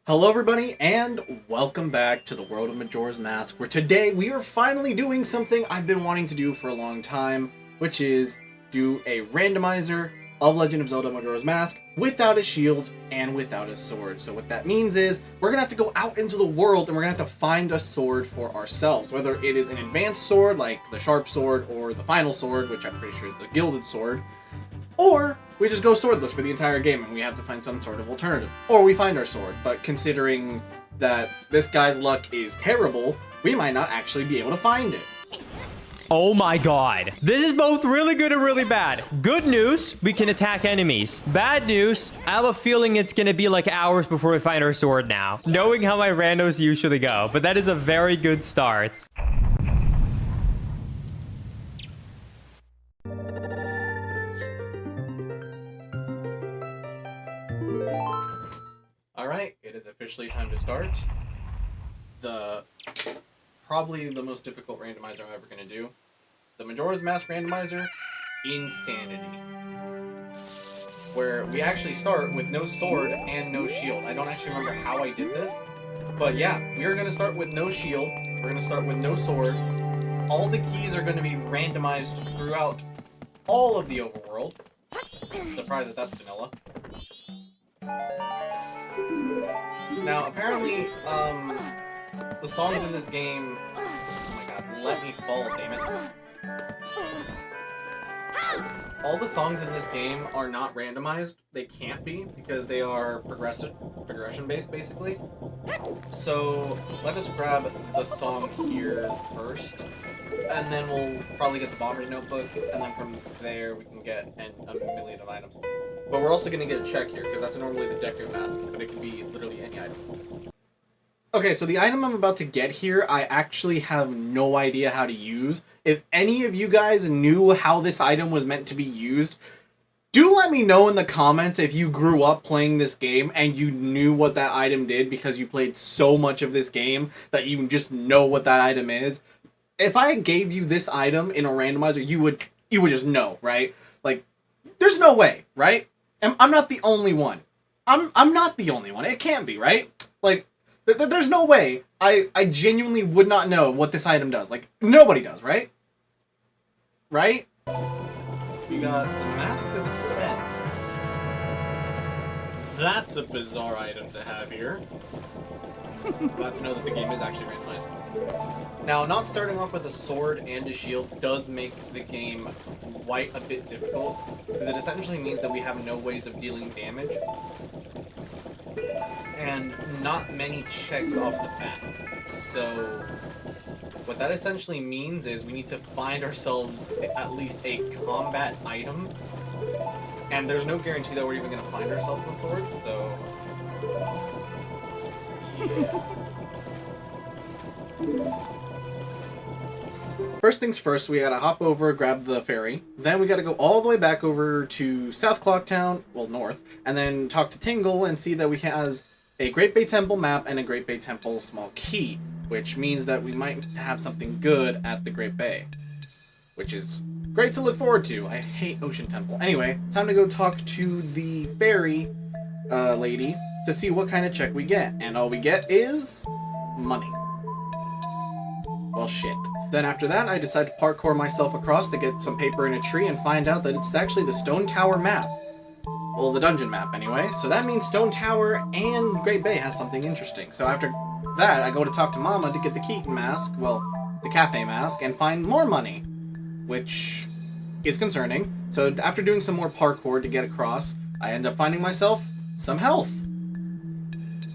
Hello everybody, and welcome back to the world of Majora's Mask, where today we are finally doing something I've been wanting to do for a long time, which is do a randomizer of Legend of Zelda Majora's Mask without a shield and without a sword. So what that means is we're gonna have to go out into the world and we're gonna have to find a sword for ourselves, whether it is an advanced sword like the sharp sword or the final sword, which I'm pretty sure is the gilded sword, or we just go swordless for the entire game and we have to find some sort of alternative. Or we find our sword, but considering that this guy's luck is terrible, we might not actually be able to find it. Oh my god. This is both really good and really bad. Good news, we can attack enemies. Bad news, I have a feeling it's gonna be like hours before we find our sword now, knowing how my randos usually go, but that is a very good start. Alright, it is officially time to start. Probably the most difficult randomizer I'm ever going to do. The Majora's Mask randomizer, Insanity. Where we actually start with no sword and no shield. I don't actually remember how I did this. But yeah, we are going to start with no shield. We're going to start with no sword. All the keys are going to be randomized throughout all of the overworld. Surprised that that's vanilla. Now, apparently, the songs in this game... Oh my god, let me fall, damn it. All the songs in this game are not randomized. They can't be, because they are progression-based, basically. So, let us grab the song here first, and then we'll probably get the Bomber's Notebook, and then from there we can get a million of items. But we're also going to get a check here, because that's normally the Deku Mask, but it can be literally any item. Okay, so the item I'm about to get here, I actually have no idea how to use. If any of you guys knew how this item was meant to be used, do let me know in the comments if you grew up playing this game and you knew what that item did because you played so much of this game that you just know what that item is. If I gave you this item in a randomizer, you would just know, right? Like, there's no way, right? I'm not the only one. I'm not the only one. It can't be, right? Like, there's no way I genuinely would not know what this item does. Like, nobody does, right? Right? We got the Mask of Sense. That's a bizarre item to have here. Glad to know that the game is actually randomized. Now, not starting off with a sword and a shield does make the game quite a bit difficult, because it essentially means that we have no ways of dealing damage, and not many checks off the bat. So, what that essentially means is we need to find ourselves at least a combat item, and there's no guarantee that we're even going to find ourselves the sword, so... yeah. First things first, we gotta hop over, grab the ferry. Then we gotta go all the way back over to South Clocktown, well, north, and then talk to Tingle and see that we has a Great Bay Temple map and a Great Bay Temple small key, which means that we might have something good at the Great Bay, which is great to look forward to. I hate Ocean Temple. Anyway, time to go talk to the ferry lady to see what kind of check we get, and all we get is money. Well, shit. Then after that, I decide to parkour myself across to get some paper in a tree and find out that it's actually the Stone Tower map. Well, the dungeon map, anyway. So that means Stone Tower and Great Bay has something interesting. So after that, I go to talk to Mama to get the Keaton mask, well, the cafe mask, and find more money, which is concerning. So after doing some more parkour to get across, I end up finding myself some health.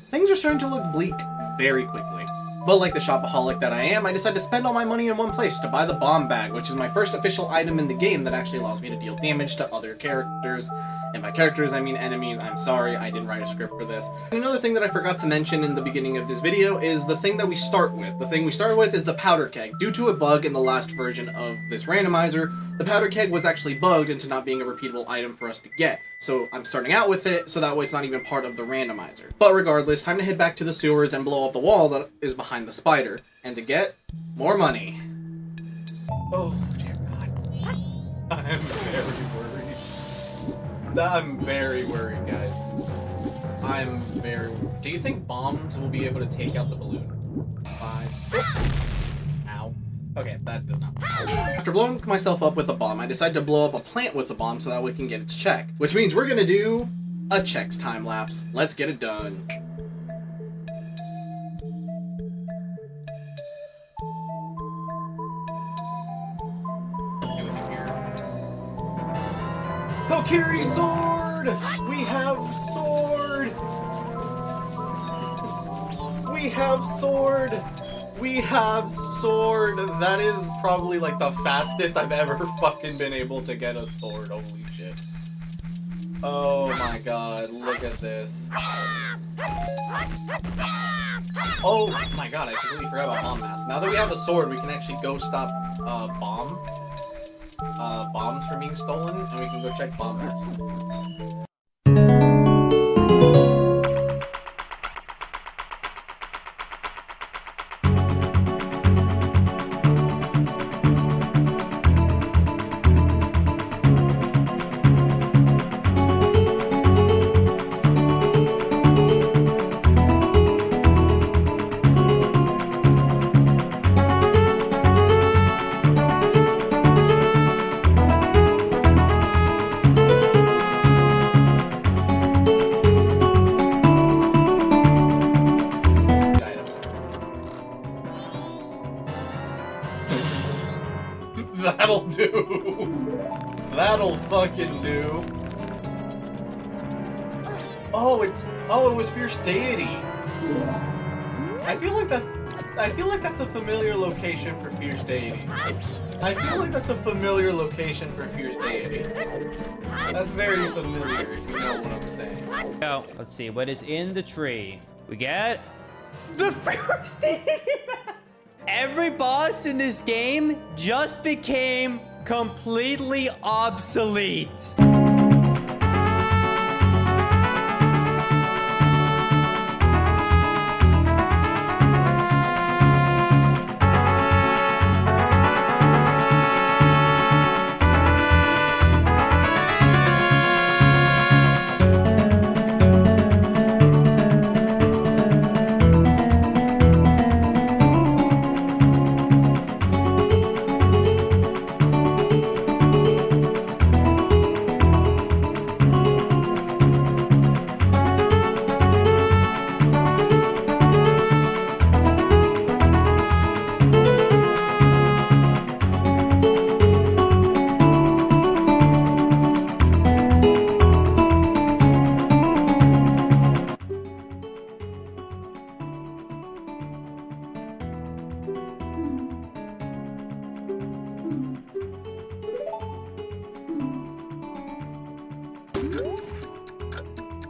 Things are starting to look bleak very quickly. But like the shopaholic that I am, I decided to spend all my money in one place to buy the bomb bag, which is my first official item in the game that actually allows me to deal damage to other characters. And by characters, I mean enemies. I'm sorry, I didn't write a script for this. And another thing that I forgot to mention in the beginning of this video is the thing that we start with. The thing we start with is the powder keg. Due to a bug in the last version of this randomizer, the powder keg was actually bugged into not being a repeatable item for us to get. So I'm starting out with it, so that way it's not even part of the randomizer. But regardless, time to head back to the sewers and blow up the wall that is behind the spider, and to get more money. Oh, dear God. I'm very worried. I'm very worried, guys. I'm very... Do you think bombs will be able to take out the balloon? 5, 6. Ow. Okay, that does not. After blowing myself up with a bomb, I decided to blow up a plant with a bomb so that we can get its check. Which means we're gonna do a checks time lapse. Let's get it done. Let's see what's in here. Kokiri sword! We have sword! We have sword! We have sword! That is probably like the fastest I've ever fucking been able to get a sword. Holy shit. Oh my god, look at this. Oh my god, I completely forgot about bomb mask. Now that we have a sword, we can actually go stop bombs from being stolen, and we can go check bomb mask. That'll do. That'll fucking do. Oh, it was Fierce Deity. I feel like that's a familiar location for Fierce Deity. I feel like that's a familiar location for Fierce Deity. That's very familiar, if you know what I'm saying. So, let's see what is in the tree. We get the Fierce Deity mask. Every boss in this game just became completely obsolete.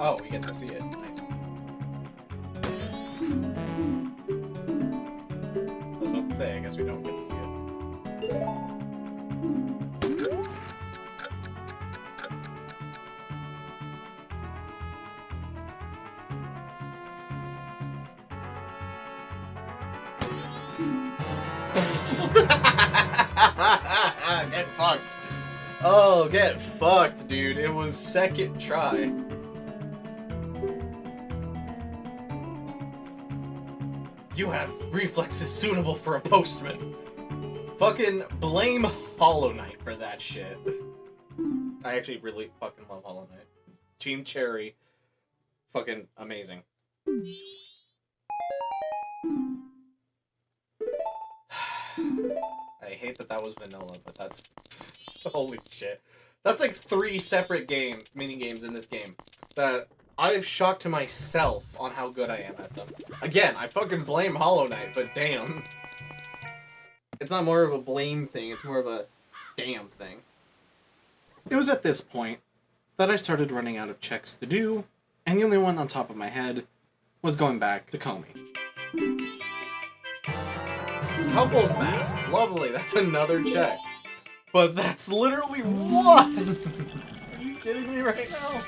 Oh, we get to see it. Nice. I was about to say, I guess we don't get to see it. Get fucked. Oh, get fucked, dude. It was second try. You have reflexes suitable for a postman. Fucking blame Hollow Knight for that shit. I actually really fucking love Hollow Knight. Team Cherry. Fucking amazing. I hate that was vanilla, but that's... Holy shit. That's like 3 separate mini games in this game that I've shocked to myself on how good I am at them. Again, I fucking blame Hollow Knight, but damn. It's not more of a blame thing, it's more of a damn thing. It was at this point that I started running out of checks to do, and the only one on top of my head was going back to Comey. Couple's mask. Lovely, that's another check. But that's literally one! Are you kidding me right now?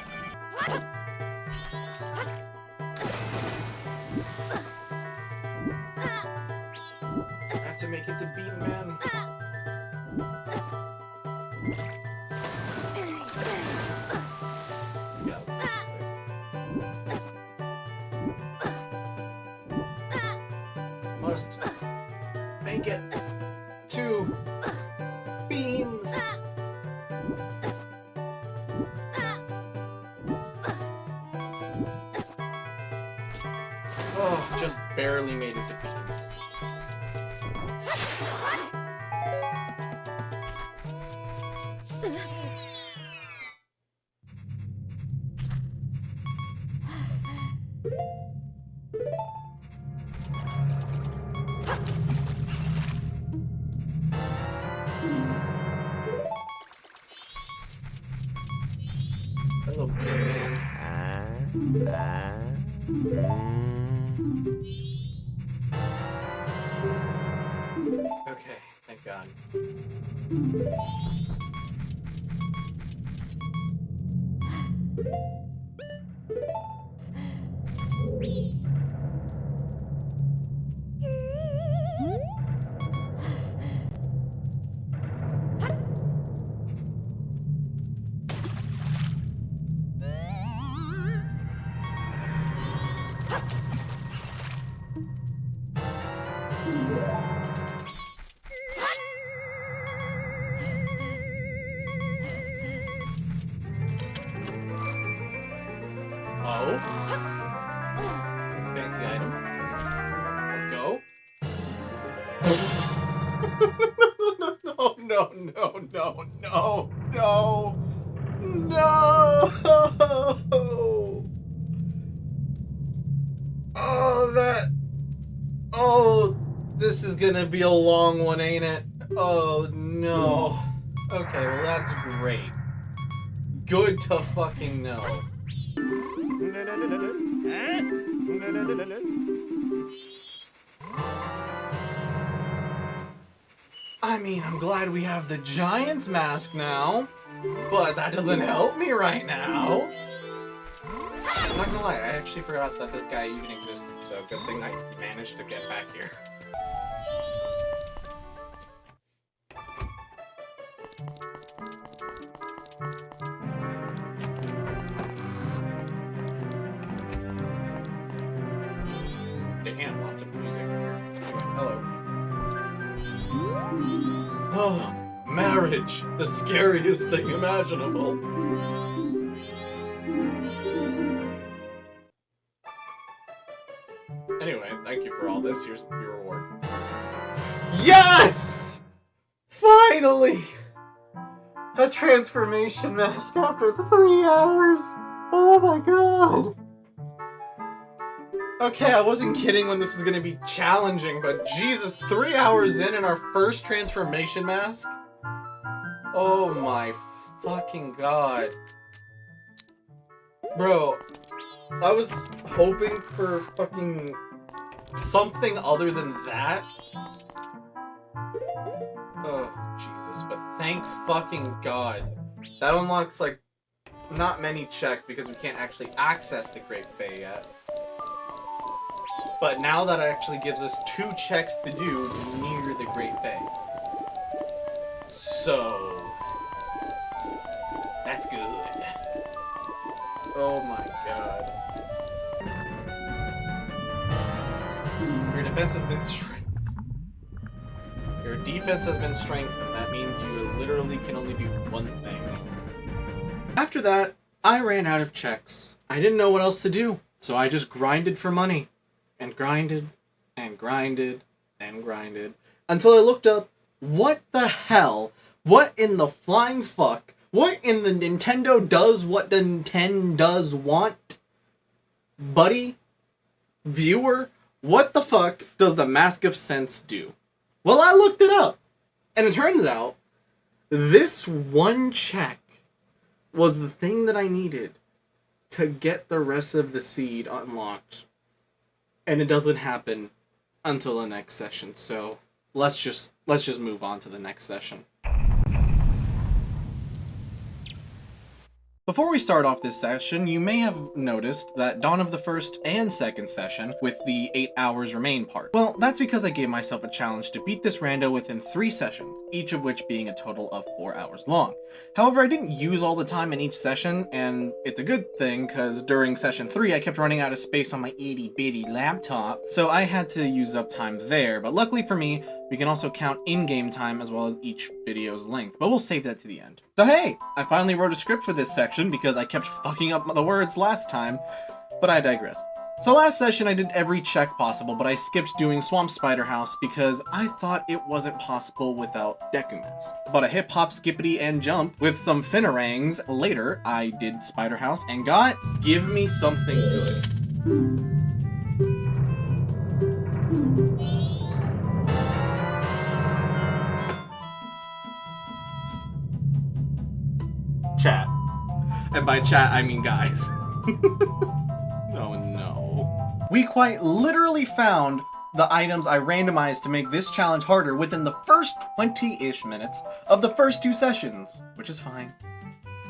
I have to make it to Beaten Man. Yeah. just make it 2 beans. Oh, just barely made it to beans. Hello, okay, thank God. Oh. Fancy item. Let's go. No, no, no, no, no, no. Oh, that. Oh, this is gonna be a long one, ain't it? Oh, no. Okay, well, that's great. Good to fucking know. I mean, I'm glad we have the Giant's mask now, but that doesn't help me right now. I'm not gonna lie, I actually forgot that this guy even existed, so good thing I managed to get back here. Damn, lots of music. Hello. Oh, marriage! The scariest thing imaginable. Anyway, thank you for all this. Here's your reward. Yes! Finally! A transformation mask after the 3 hours! Oh my god! Okay, I wasn't kidding when this was gonna be challenging, but Jesus, 3 hours in and our first transformation mask? Oh my fucking god. Bro, I was hoping for fucking something other than that. Oh, Jesus, but thank fucking god. That unlocks, like, not many checks because we can't actually access the Great Bay yet. But now that actually gives us 2 checks to do near the Great Bay. So, that's good. Oh my god. Your defense has been strengthened. Your defense has been strengthened. That means you literally can only do one thing. After that, I ran out of checks. I didn't know what else to do, so I just grinded for money. And grinded, and grinded, and grinded, until I looked up, what the hell, what in the flying fuck, what in the Nintendo does what the Nintendo does want? Buddy? Viewer? What the fuck does the Mask of Sense do? Well, I looked it up, and it turns out, this one check was the thing that I needed to get the rest of the seed unlocked. And it doesn't happen until the next session, so let's just move on to the next session. Before we start off this session, you may have noticed that Dawn of the first and second session with the 8 hours remain part. Well, that's because I gave myself a challenge to beat this rando within 3 sessions, each of which being a total of 4 hours long. However, I didn't use all the time in each session, and it's a good thing because during session 3 I kept running out of space on my itty bitty laptop, so I had to use up time there, but luckily for me, we can also count in-game time as well as each video's length, but we'll save that to the end. So hey, I finally wrote a script for this section because I kept fucking up the words last time, but I digress. So last session I did every check possible, but I skipped doing Swamp Spider House because I thought it wasn't possible without Deku Mask. But a hip hop, skippity, and jump with some finnerangs later, I did Spider House and got Give Me Something Good. Chat. And by chat, I mean guys. Oh no. We quite literally found the items I randomized to make this challenge harder within the first 20-ish minutes of the first 2 sessions, which is fine.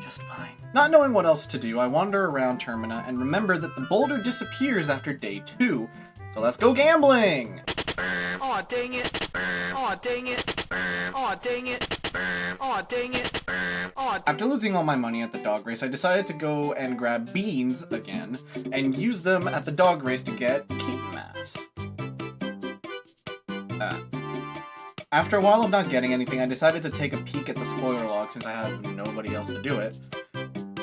Just fine. Not knowing what else to do, I wander around Termina and remember that the boulder disappears after day 2, so let's go gambling! Aw, dang it. Aw, dang it. Aw, dang it. Aw, dang it. Aw. After losing all my money at the dog race, I decided to go and grab beans again and use them at the dog race to get Keep Mask. After a while of not getting anything, I decided to take a peek at the spoiler log since I have nobody else to do it,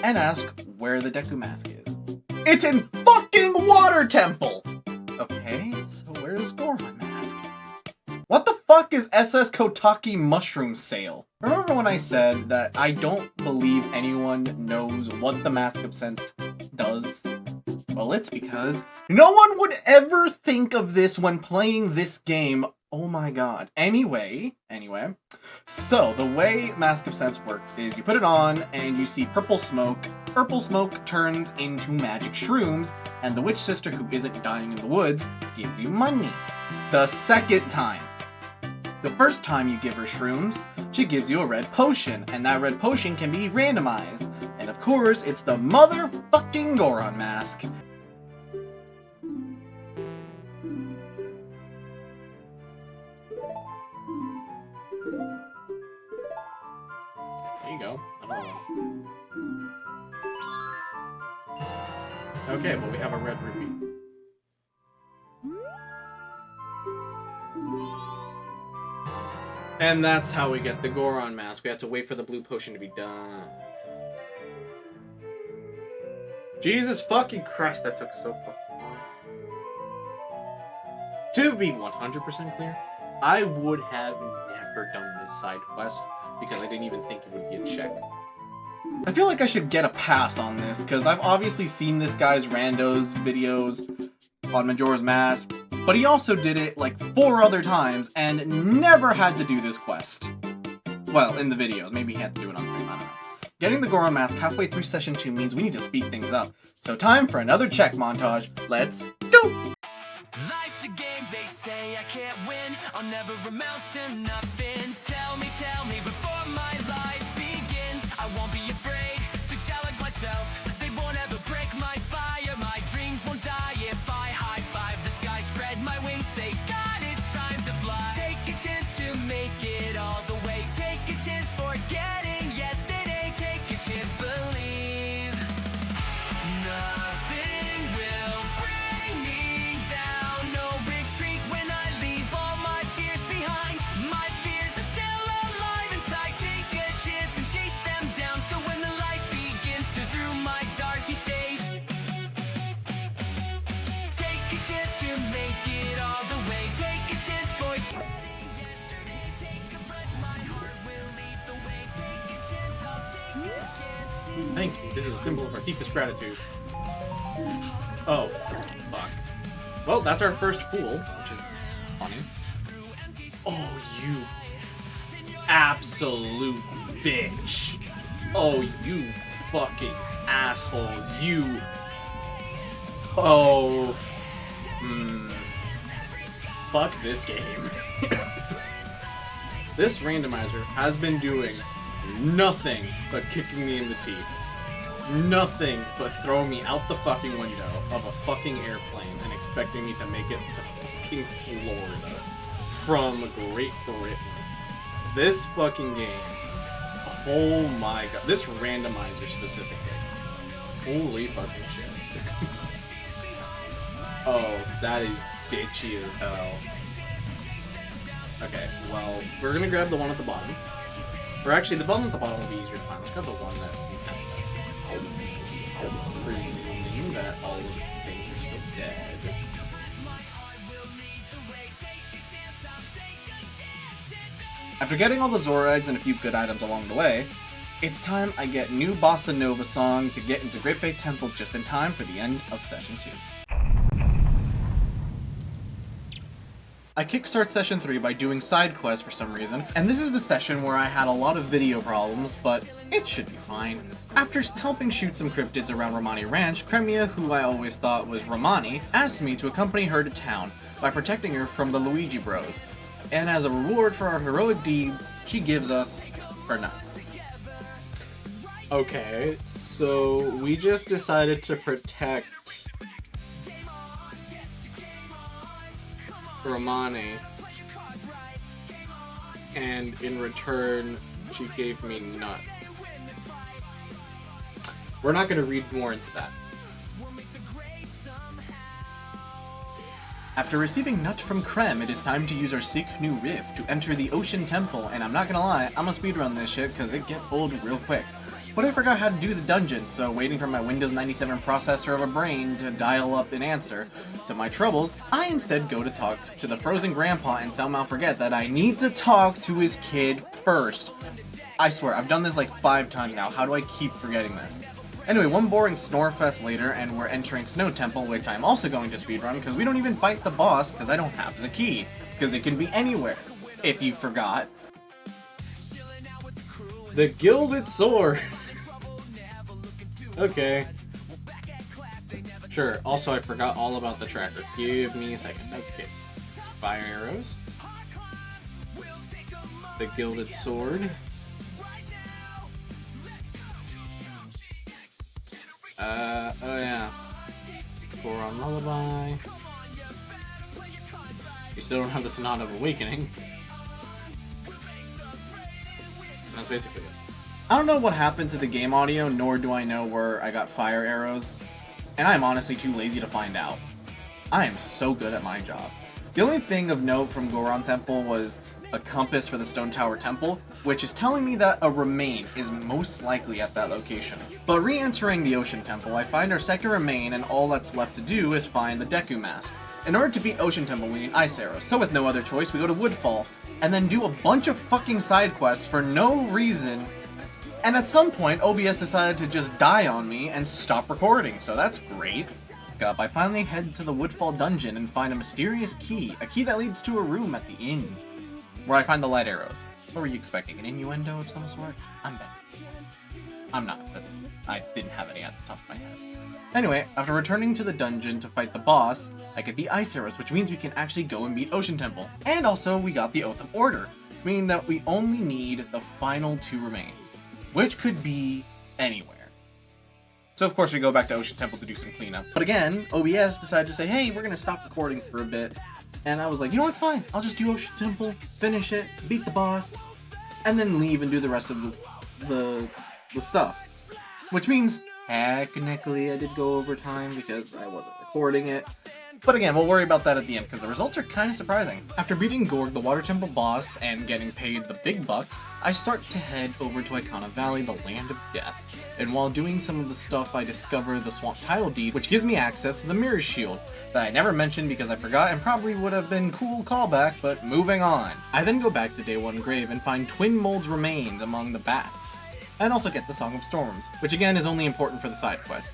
and ask where the Deku Mask is. It's in fucking Water Temple! Okay, so where's Goron Mask? What the fuck is SS Kotaki Mushroom Sale? Remember when I said that I don't believe anyone knows what the Mask of Scent does? Well, it's because no one would ever think of this when playing this game. Oh my god. Anyway, so the way Mask of Scents works is you put it on and you see purple smoke. Purple smoke turns into magic shrooms, and the witch sister who isn't dying in the woods gives you money. The second time. The first time you give her shrooms, she gives you a red potion, and that red potion can be randomized. And of course, it's the motherfucking Goron Mask. There you go. Another one. Okay, well we have a red rupee. And that's how we get the Goron Mask. We have to wait for the blue potion to be done. Jesus fucking Christ, that took so fucking long. To be 100% clear, I would have never done this side quest because I didn't even think it would be a check. I feel like I should get a pass on this because I've obviously seen this guy's randos videos on Majora's Mask, but he also did it like 4 other times and never had to do this quest. Well, in the videos. Maybe he had to do it on stream, I don't know. Getting the Goron Mask halfway through session 2 means we need to speed things up. So time for another check montage. Let's go! Life's a game, they say I can't win. I'll never amount to nothing. Tell me before my life begins. I won't be afraid to challenge myself. They won't ever break my fire. My dreams won't die if I high-five the sky. Spread my wings, say God, it's time to fly. Take a chance to make it all the way. Take a chance forgetting yesterday. Take a chance, believe. Nothing will bring me down. No retreat when I leave all my fears behind. My fears are still alive inside. Take a chance and chase them down. So when the light begins to through my darkest days, take a chance to make it all the way. Take a chance forgetting yesterday. Take a breath, my heart will lead the way. Take a chance, I'll take a chance to. Thank you. This is a symbol of our deepest gratitude. Oh, fuck. Well, that's our first fool, which is funny. Oh, you absolute bitch. Oh, you fucking assholes. You. Oh. Fuck this game. This randomizer has been doing nothing but kicking me in the teeth. nothing but throw me out the fucking window of a fucking airplane and expecting me to make it to fucking Florida from Great Britain. This fucking game, oh my god, this randomizer specifically, holy fucking shit. Oh, that is bitchy as hell. Okay, well, we're gonna grab the one at the bottom. Or actually, the one at the bottom will be easier to find. Let's grab the one that we found. Presuming that all of the things are still dead. After getting all the Zora eggs and a few good items along the way, it's time I get new Bossa Nova song to get into Great Bay Temple just in time for the end of Session 2. I kickstart Session 3 by doing side quests for some reason, and this is the session where I had a lot of video problems, but it should be fine. After helping shoot some cryptids around Romani Ranch, Cremia, who I always thought was Romani, asked me to accompany her to town by protecting her from the Luigi Bros. And as a reward for our heroic deeds, she gives us her nuts. Okay, so we just decided to protect Romani, and in return, she gave me nuts. We're not going to read more into that. After receiving nut from Krem, it is time to use our Seek New Rift to enter the Ocean Temple, and I'm not gonna lie, I'm gonna speedrun this shit because it gets old real quick. But I forgot how to do the dungeon, so waiting for my Windows 97 processor of a brain to dial up an answer to my troubles, I instead go to talk to the frozen grandpa and somehow forget that I need to talk to his kid first. I swear, I've done this like 5 times now. How do I keep forgetting this? Anyway, one boring Snorefest later, and we're entering Snow Temple, which I'm also going to speedrun because we don't even fight the boss because I don't have the key. Because it can be anywhere, if you forgot. The Gilded Sword! Okay. Sure, also I forgot all about the tracker. Give me a second. Okay. Fire arrows. The Gilded Sword. Oh yeah. Goron Lullaby. You still don't have the Sonata of Awakening. That's basically it. I don't know what happened to the game audio, nor do I know where I got fire arrows. And I'm honestly too lazy to find out. I am so good at my job. The only thing of note from Goron Temple was a compass for the Stone Tower Temple, which is telling me that a remain is most likely at that location. But re-entering the Ocean Temple, I find our second remain, and all that's left to do is find the Deku Mask. In order to beat Ocean Temple, we need ice arrows, so with no other choice, we go to Woodfall, and then do a bunch of fucking side quests for no reason. And at some point, OBS decided to just die on me and stop recording, so that's great. Up, I finally head to the Woodfall dungeon and find a mysterious key, a key that leads to a room at the inn, where I find the light arrows. What were you expecting, an innuendo of some sort? I'm bad. I'm not, but I didn't have any at the top of my head. Anyway, after returning to the dungeon to fight the boss, I get the ice arrows, which means we can actually go and beat Ocean Temple. And also, we got the Oath of Order, meaning that we only need the final 2 remains, which could be anywhere. So of course we go back to Ocean Temple to do some cleanup. But again, OBS decided to say, hey, we're gonna stop recording for a bit. And I was like, you know what, fine. I'll just do Ocean Temple, finish it, beat the boss, and then leave and do the rest of the stuff. Which means, technically, I did go over time because I wasn't recording it. But again, we'll worry about that at the end, because the results are kind of surprising. After beating Gorg, the Water Temple boss, and getting paid the big bucks, I start to head over to Icona Valley, the Land of Death. And while doing some of the stuff, I discover the Swamp Title Deed, which gives me access to the Mirror Shield, that I never mentioned because I forgot and probably would have been cool callback, but moving on. I then go back to Day 1 Grave and find Twin Mold's remains among the bats, and also get the Song of Storms, which again is only important for the side quest.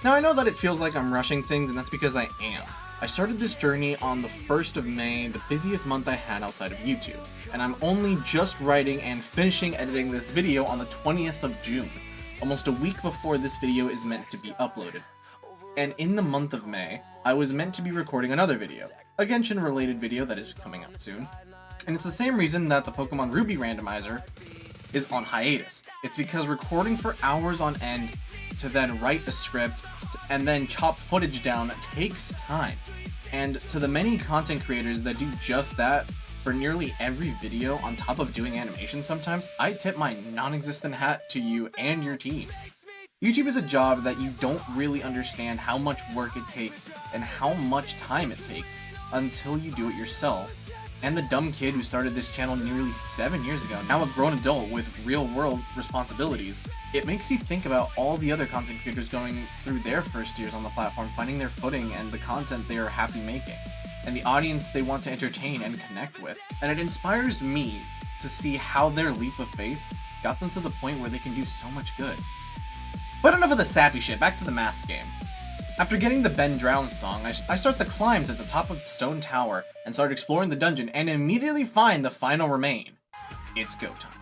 Now I know that it feels like I'm rushing things, and that's because I am. I started this journey on the 1st of May, the busiest month I had outside of YouTube, and I'm only just writing and finishing editing this video on the 20th of June, almost a week before this video is meant to be uploaded. And in the month of May, I was meant to be recording another video, a Genshin-related video that is coming out soon, and it's the same reason that the Pokemon Ruby Randomizer is on hiatus. It's because recording for hours on end to then write the script and then chop footage down takes time. And to the many content creators that do just that for nearly every video on top of doing animation sometimes, I tip my non-existent hat to you and your teams. YouTube is a job that you don't really understand how much work it takes and how much time it takes until you do it yourself. And the dumb kid who started this channel nearly 7 years ago, now a grown adult with real-world responsibilities, it makes you think about all the other content creators going through their first years on the platform, finding their footing and the content they are happy making, and the audience they want to entertain and connect with. And it inspires me to see how their leap of faith got them to the point where they can do so much good. But enough of the sappy shit, back to the mask game. After getting the Ben Drown song, I start the climbs at the top of Stone Tower and start exploring the dungeon and immediately find the final remain. It's go time.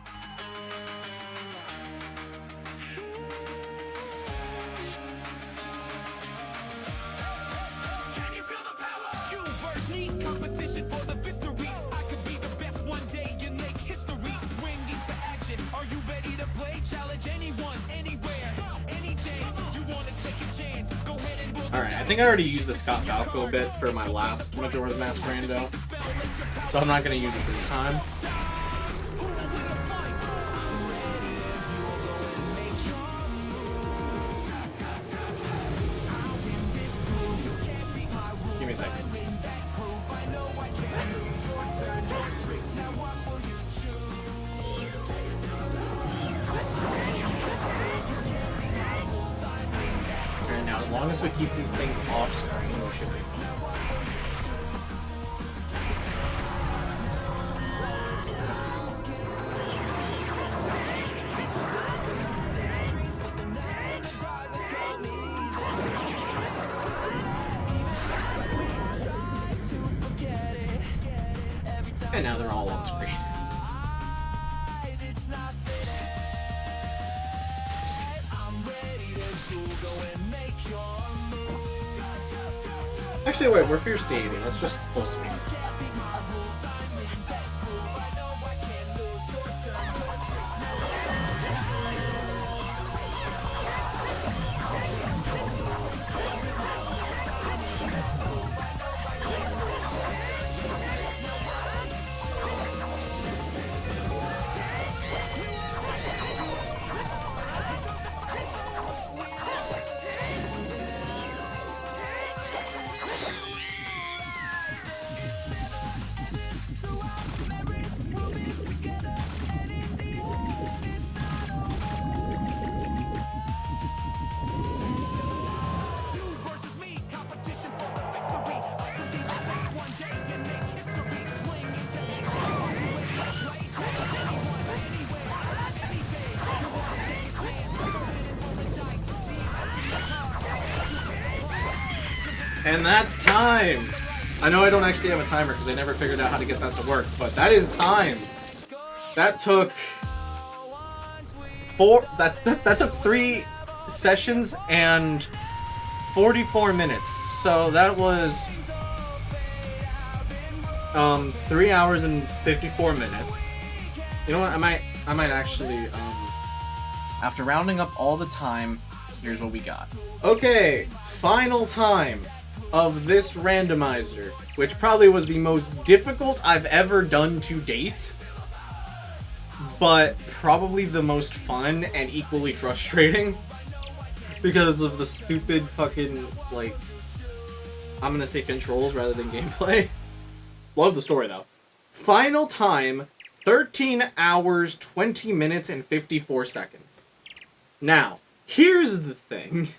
Can you feel the power? You versus me, competition for the victory. I could be the best one day and make history. Swing into action. Are you ready to play? Challenge anyone, anywhere, any day. You want to take a chance? Go ahead and book. Alright, I think I already used the Scott Falco bit for my last Majora's Mask Rando, so I'm not going to use it this time. Give me a second. Okay, now as long as we keep these things off screen, we should be fine. And now they're all on screen. Actually, wait, we're Fierce Deity. Let's just full screen. And that's time! I know I don't actually have a timer because I never figured out how to get that to work, but that is time! That took that took 3 sessions and 44 minutes. So that was 3 hours and 54 minutes. You know what? I might actually after rounding up all the time, here's what we got. Okay, final time of this randomizer, which probably was the most difficult I've ever done to date, but probably the most fun and equally frustrating because of the stupid fucking, like, I'm gonna say controls rather than gameplay. Love the story though. Final time, 13 hours, 20 minutes, and 54 seconds. Now, here's the thing.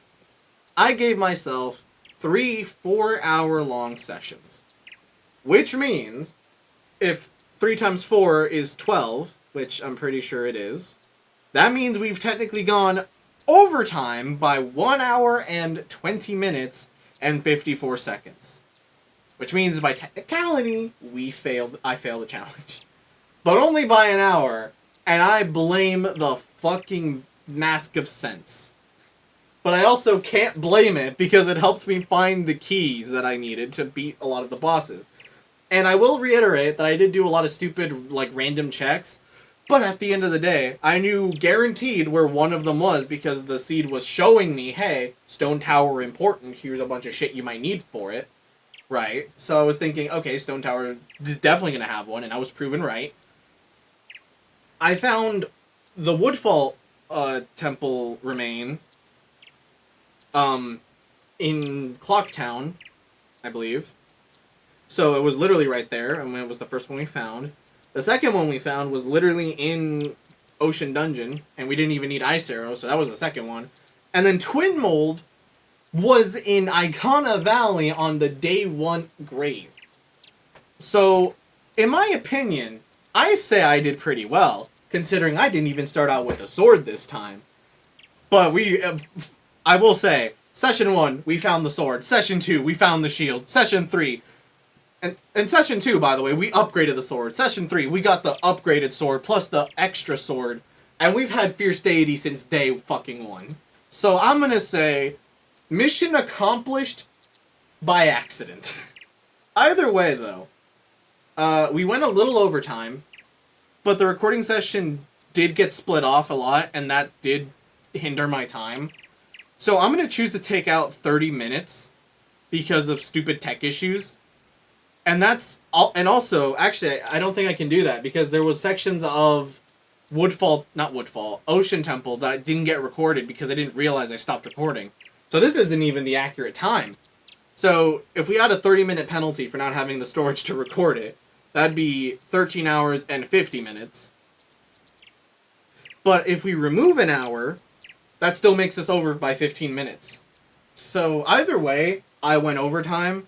I gave myself 3 4-hour-long sessions. Which means, if 3 times 4 is 12, which I'm pretty sure it is, that means we've technically gone overtime by 1 hour and 20 minutes and 54 seconds. Which means by technicality, I failed the challenge. But only by an hour, and I blame the fucking Mask of Sense. But I also can't blame it because it helped me find the keys that I needed to beat a lot of the bosses. And I will reiterate that I did do a lot of stupid, like, random checks, But at the end of the day, I knew guaranteed where one of them was because the seed was showing me, hey, Stone Tower important, here's a bunch of shit you might need for it. Right? So I was thinking, okay, Stone Tower is definitely going to have one, and I was proven right. I found the Woodfall temple remain in Clocktown, I believe. So it was literally right there, and it was the first one we found. The second one we found was literally in Ocean Dungeon, and we didn't even need Ice Arrow, so that was the second one. And then Twin Mold was in Icona Valley on the day 1 grave. So, in my opinion, I say I did pretty well, considering I didn't even start out with a sword this time. But I will say, Session 1, we found the sword. Session 2, we found the shield. Session 3, and in Session 2, by the way, we upgraded the sword. Session 3, we got the upgraded sword, plus the extra sword. And we've had Fierce Deity since day fucking 1. So I'm gonna say, mission accomplished by accident. Either way, though, we went a little overtime, but the recording session did get split off a lot, and that did hinder my time. So I'm gonna choose to take out 30 minutes because of stupid tech issues. And that's all. And also, actually, I don't think I can do that because there was sections of Ocean Temple that didn't get recorded because I didn't realize I stopped recording. So this isn't even the accurate time. So if we had a 30-minute penalty for not having the storage to record it, that'd be 13 hours and 50 minutes. But if we remove an hour, that still makes us over by 15 minutes. So either way, I went overtime.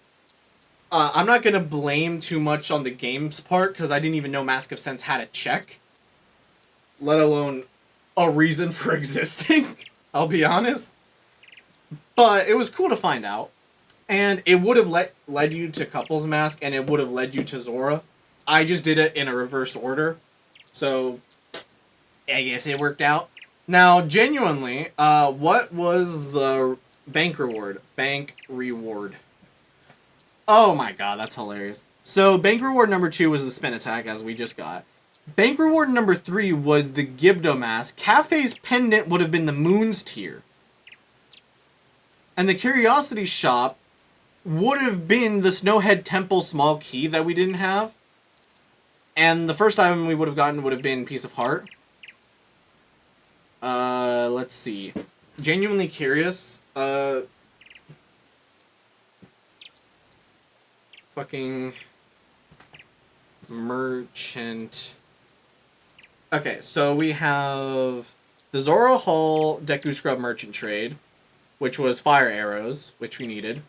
I'm not going to blame too much on the game's part, because I didn't even know Mask of Sense had a check. Let alone a reason for existing, I'll be honest. But it was cool to find out. And it would have led you to Couples Mask, and it would have led you to Zora. I just did it in a reverse order. So, I guess it worked out. Now, genuinely, what was the bank reward? Bank reward. Oh my god, that's hilarious. So, bank reward number 2 was the spin attack, as we just got. Bank reward number 3 was the Gibdo mask. Cafe's pendant would have been the Moon's tier. And the Curiosity Shop would have been the Snowhead Temple small key that we didn't have. And the first item we would have gotten would have been Piece of Heart. Let's see. Genuinely curious. Fucking merchant. Okay, so we have the Zora Hall Deku Scrub merchant trade, which was fire arrows, which we needed.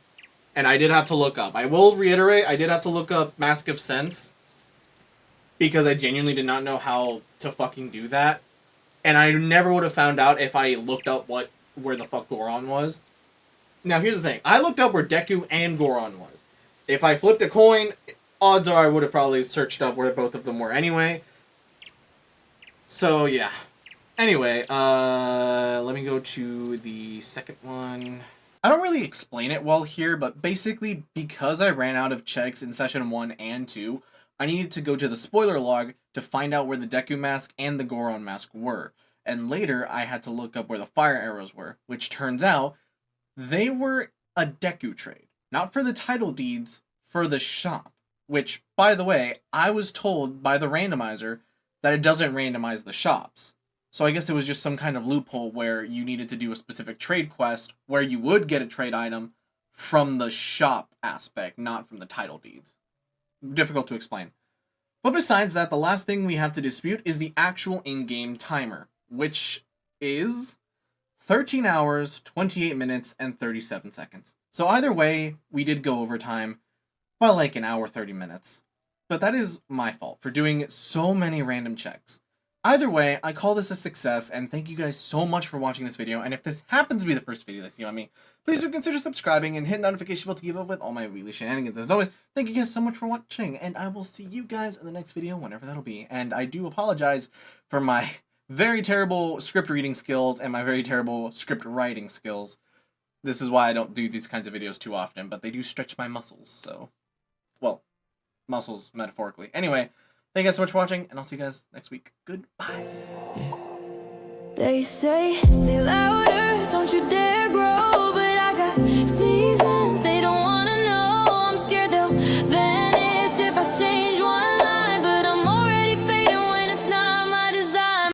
And I did have to look up. I will reiterate, I did have to look up Mask of Sense, because I genuinely did not know how to fucking do that. And I never would have found out if I looked up where the fuck Goron was. Now, here's the thing. I looked up where Deku and Goron was. If I flipped a coin, odds are I would have probably searched up where both of them were anyway. So, yeah. Anyway, let me go to the second one. I don't really explain it well here, but basically, because I ran out of checks in Session 1 and 2, I needed to go to the spoiler log to find out where the Deku mask and the Goron mask were. And later, I had to look up where the fire arrows were, which turns out they were a Deku trade. Not for the title deeds, for the shop. Which, by the way, I was told by the randomizer that it doesn't randomize the shops. So I guess it was just some kind of loophole where you needed to do a specific trade quest where you would get a trade item from the shop aspect, not from the title deeds. Difficult to explain. But besides that, the last thing we have to dispute is the actual in-game timer, which is 13 hours, 28 minutes, and 37 seconds. So either way, we did go overtime by like an hour, 30 minutes. But that is my fault for doing so many random checks. Either way, I call this a success, and thank you guys so much for watching this video, and if this happens to be the first video that you see on me, please do consider subscribing and hit the notification bell to keep up with all my wheelie shenanigans. As always, thank you guys so much for watching, and I will see you guys in the next video, whenever that'll be. And I do apologize for my very terrible script reading skills and my very terrible script writing skills. This is why I don't do these kinds of videos too often, but they do stretch my muscles, so... Well, muscles metaphorically. Anyway, Thank you guys so much for watching, and I'll see you guys next week. Goodbye. They say stay louder.